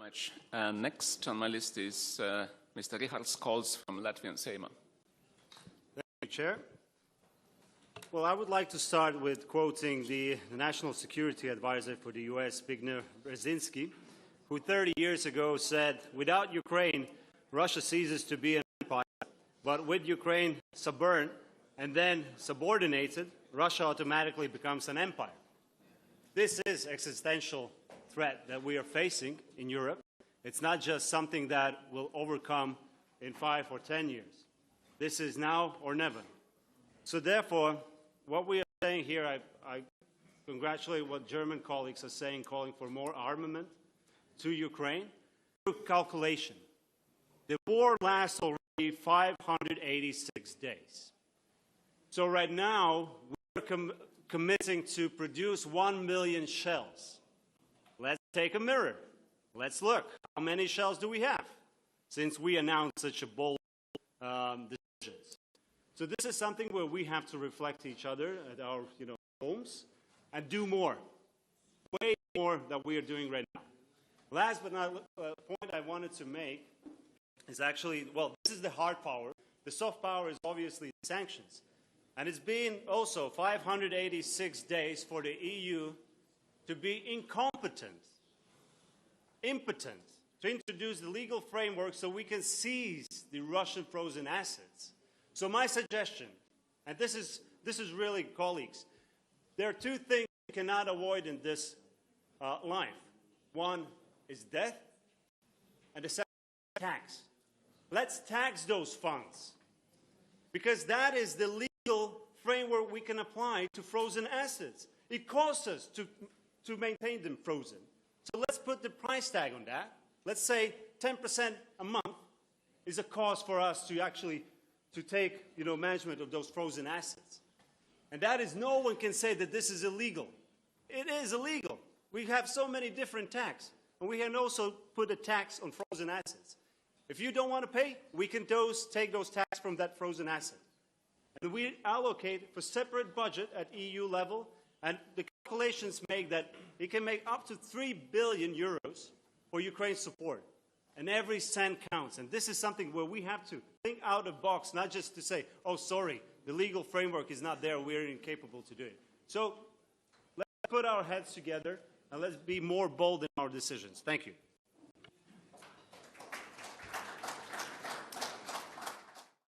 much. Next on my list is Mr. Rihards Kols from Latvian Seima. Thank you, Chair. Well, I would like to start with quoting the National Security Advisor for the U.S., Zbigniew Brzezinski, who 30 years ago said, "Without Ukraine, Russia ceases to be an empire, but with Ukraine subverted and then subordinated, Russia automatically becomes an empire." This is existential threat that we are facing in Europe. It's not just something that will overcome in 5 or 10 years. This is now or never. So therefore, what we are saying here, I congratulate what German colleagues are saying, calling for more armament to Ukraine. Calculation. The war lasts already 586 days. So right now, we're committing to produce 1 million shells. Let's take a mirror. Let's look. How many shells do we have since we announced such a bold decisions? So this is something where we have to reflect each other at our homes and do more, way more than we are doing right now. Last but not point I wanted to make is actually, well, this is the hard power. The soft power is obviously sanctions. And it's been also 586 days for the EU to be incompetent, impotent, to introduce the legal framework so we can seize the Russian frozen assets. So my suggestion, and this is really, colleagues, there are two things you cannot avoid in this life. One is death, and the second is tax. Let's tax those funds, because that is the legal framework we can apply to frozen assets. It costs us to maintain them frozen. So let's put the price tag on that. Let's say 10% a month is a cost for us to actually take management of those frozen assets. And that is, no one can say that this is illegal. It is illegal. We have so many different taxes. And we can also put a tax on frozen assets. If you don't want to pay, we can take those taxes from that frozen asset. And we allocate for separate budget at EU level, and the calculations make that it can make up to 3 billion euros for Ukraine's support. And every cent counts. And this is something where we have to think out of the box, not just to say, oh, sorry, the legal framework is not there, we're incapable to do it. So let's put our heads together and let's be more bold in our decisions. Thank you.